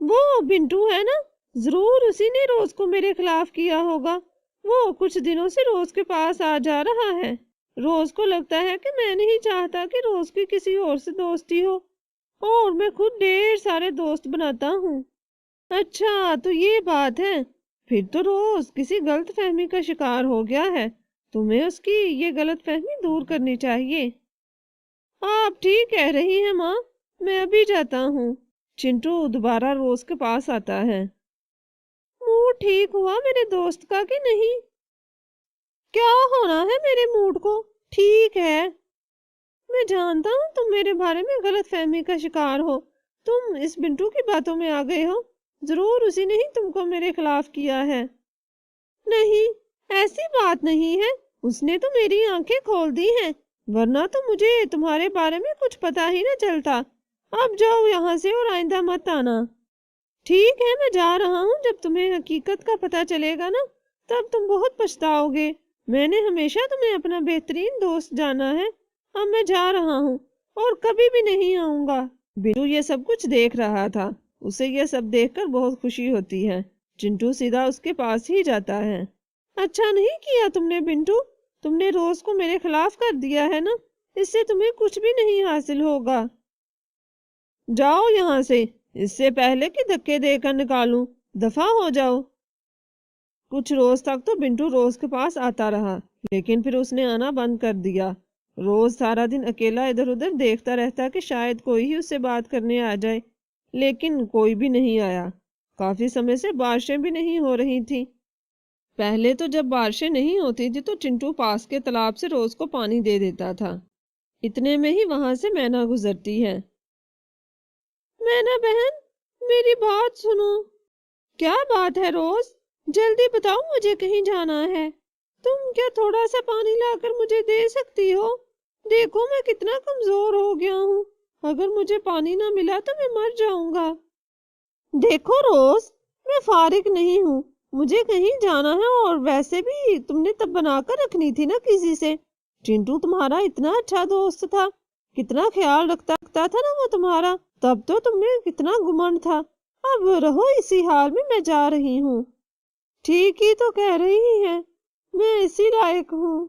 وہ بنٹو ہے نا، ضرور اسی نے روز کو میرے خلاف کیا ہوگا۔ وہ کچھ دنوں سے روز کے پاس آ جا رہا ہے۔ روز کو لگتا ہے کہ میں نہیں چاہتا کہ روز کی کسی اور سے دوستی ہو، اور میں خود ڈھیر سارے دوست بناتا ہوں۔ اچھا تو یہ بات ہے، پھر تو روز کسی غلط فہمی کا شکار ہو گیا ہے۔ تمہیں اس کی یہ غلط فہمی دور کرنی چاہیے۔ آپ ٹھیک کہہ رہی ہیں ماں، میں ابھی جاتا ہوں۔ چنٹو دوبارہ روز کے پاس آتا ہے۔ موڈ ٹھیک ہوا میرے دوست کا کہ نہیں؟ کیا ہونا ہے میرے موڈ کو؟ ٹھیک ہے۔ میں جانتا ہوں تم میرے بارے میں غلط فہمی کا شکار ہو۔ تم اس بنٹو کی باتوں میں آ گئے ہو۔ ضرور اسی نے ہی تم کو میرے خلاف کیا ہے۔ نہیں، ایسی بات نہیں ہے، اس نے تو میری آنکھیں کھول دی ہیں، ورنہ تو مجھے تمہارے بارے میں کچھ پتا ہی نہ چلتا۔ اب جاؤ یہاں سے اور آئندہ مت آنا۔ ٹھیک ہے، میں جا رہا ہوں۔ جب تمہیں حقیقت کا پتہ چلے گا نا، تب تم بہت پچھتاؤ گے۔ میں نے ہمیشہ تمہیں اپنا بہترین دوست جانا ہے۔ اب میں جا رہا ہوں اور کبھی بھی نہیں آؤں گا۔ بنٹو یہ سب کچھ دیکھ رہا تھا۔ اسے یہ سب دیکھ کر بہت خوشی ہوتی ہے۔ چنٹو سیدھا اس کے پاس ہی جاتا ہے۔ اچھا نہیں کیا تم نے بنٹو، تم نے روز کو میرے خلاف کر دیا ہے نا، اس سے تمہیں کچھ بھی نہیں حاصل ہوگا۔ جاؤ یہاں سے، اس سے پہلے کہ دھکے دے کر نکالوں، دفع ہو جاؤ۔ کچھ روز تک تو بنٹو روز کے پاس آتا رہا، لیکن پھر اس نے آنا بند کر دیا۔ روز سارا دن اکیلا ادھر ادھر دیکھتا رہتا کہ شاید کوئی ہی اس سے بات کرنے آ جائے، لیکن کوئی بھی نہیں آیا۔ کافی سمے سے بارشیں بھی نہیں ہو رہی تھی۔ پہلے تو جب بارشیں نہیں ہوتی تھی تو چنٹو پاس کے تالاب سے روز کو پانی دے دیتا تھا۔ اتنے میں ہی وہاں سے مینا گزرتی ہے۔ مینا بہن، میری بات سنو۔ کیا بات ہے روز؟ جلدی بتاؤ، مجھے کہیں جانا ہے۔ تم کیا تھوڑا سا پانی لا کر مجھے دے سکتی ہو؟ دیکھو میں کتنا کمزور ہو گیا ہوں، اگر مجھے پانی نہ ملا تو میں مر جاؤں گا۔ دیکھو روز، میں فارغ نہیں ہوں، مجھے کہیں جانا ہے، اور ویسے بھی تم نے تب بنا کر رکھنی تھی نا کسی سے۔ چنٹو تمہارا اتنا اچھا دوست تھا، کتنا خیال رکھتا تھا نا وہ تمہارا، تب تو تم میں کتنا گمنڈ تھا۔ اب رہو اسی حال میں جا رہی ہوں۔ ٹھیک ہی تو کہہ رہی ہیں، میں اسی لائق ہوں۔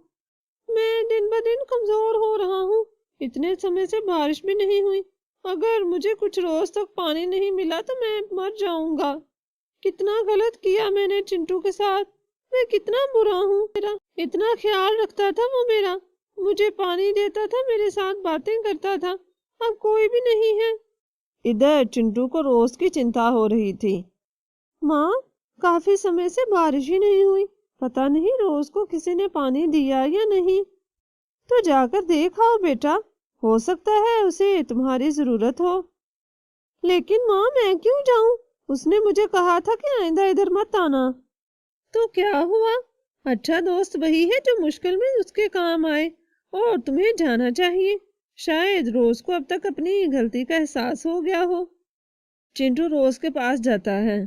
میں دن بدن کمزور ہو رہا ہوں، اتنے سمے سے بارش بھی نہیں ہوئی، اگر مجھے کچھ روز تک پانی نہیں ملا تو میں مر جاؤں گا۔ کتنا غلط کیا میں نے چنٹو کے ساتھ، میں کتنا برا ہوں۔ میرا اتنا خیال رکھتا تھا وہ میرا، مجھے پانی دیتا تھا، میرے ساتھ باتیں کرتا تھا، اب کوئی بھی نہیں ہے۔ ادھر چنٹو کو روز کی چنتا ہو رہی تھی۔ ماں، کافی سمے سے بارش ہی نہیں ہوئی، پتہ نہیں روز کو کسی نے پانی دیا یا نہیں۔ تو جا کر دیکھ آؤ بیٹا، ہو سکتا ہے اسے تمہاری ضرورت ہو۔ لیکن ماں، میں کیوں جاؤں؟ اس نے مجھے کہا تھا کہ آئندہ ادھر مت آنا۔ تو کیا ہوا؟ اچھا دوست وہی ہے جو مشکل میں اس کے کام آئے، اور تمہیں جانا چاہیے۔ شاید روز کو اب تک اپنی غلطی کا احساس ہو گیا ہو۔ چنٹو روز کے پاس جاتا ہے۔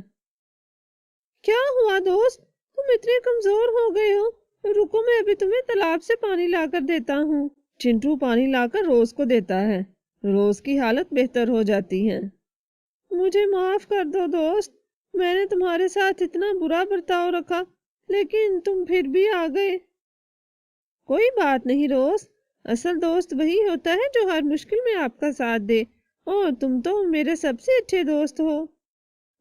کیا ہوا دوست؟ تم اتنے کمزور ہو گئے ہو، رکو میں ابھی تمہیں تالاب سے پانی لا کر دیتا ہوں۔ چنٹو پانی لا کر روز کو دیتا ہے۔ روز کی حالت بہتر ہو جاتی ہے۔ مجھے معاف کر دو دوست، میں نے تمہارے ساتھ اتنا برا برتاؤ رکھا، لیکن تم پھر بھی آ گئے۔ کوئی بات نہیں روز، اصل دوست وہی ہوتا ہے جو ہر مشکل میں آپ کا ساتھ دے، اور تم تو میرے سب سے اچھے دوست ہو۔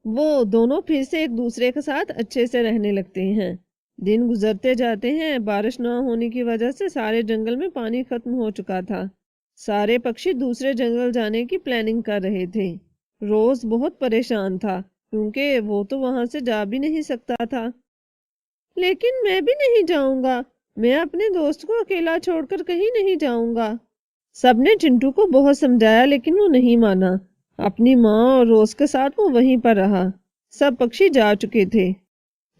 وہ دونوں پھر سے ایک دوسرے کے ساتھ اچھے سے رہنے لگتے ہیں۔ دن گزرتے جاتے ہیں۔ بارش نہ ہونے کی وجہ سے سارے جنگل میں پانی ختم ہو چکا تھا۔ سارے پکشی دوسرے جنگل جانے کی پلاننگ کر رہے تھے۔ روز بہت پریشان تھا، کیونکہ وہ تو وہاں سے جا بھی نہیں سکتا تھا۔ لیکن میں بھی نہیں جاؤں گا، میں اپنے دوست کو اکیلا چھوڑ کر کہیں نہیں جاؤں گا۔ سب نے چنٹو کو بہت سمجھایا، لیکن وہ نہیں مانا۔ اپنی ماں اور روز کے ساتھ وہ وہیں پر رہا۔ سب پکشی جا چکے تھے۔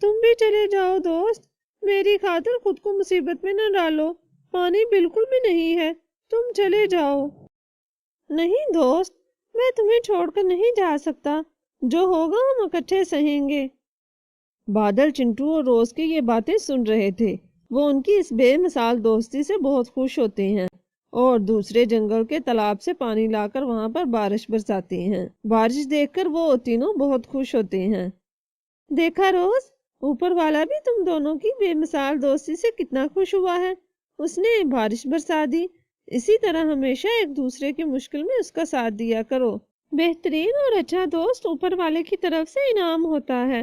تم بھی چلے جاؤ دوست، میری خاطر خود کو مصیبت میں نہ ڈالو، پانی بالکل بھی نہیں ہے، تم چلے جاؤ۔ نہیں دوست، میں تمہیں چھوڑ کر نہیں جا سکتا، جو ہوگا ہم اکٹھے سہیں گے۔ بادل چنٹو اور روز کی یہ باتیں سن رہے تھے۔ وہ ان کی اس بے مثال دوستی سے بہت خوش ہوتے ہیں، اور دوسرے جنگل کے تالاب سے پانی لا کر وہاں پر بارش برساتے ہیں۔ بارش دیکھ کر وہ تینوں بہت خوش ہوتے ہیں۔ دیکھا روز، اوپر والا بھی تم دونوں کی بے مثال دوستی سے کتنا خوش ہوا ہے۔ اس نے بارش برسا دی۔ اسی طرح ہمیشہ ایک دوسرے کی مشکل میں اس کا ساتھ دیا کرو۔ بہترین اور اچھا دوست اوپر والے کی طرف سے انعام ہوتا ہے۔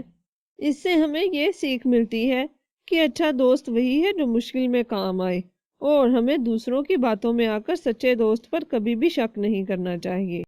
اس سے ہمیں یہ سیکھ ملتی ہے کہ اچھا دوست وہی ہے جو مشکل میں کام آئے، اور ہمیں دوسروں کی باتوں میں آ کر سچے دوست پر کبھی بھی شک نہیں کرنا چاہیے۔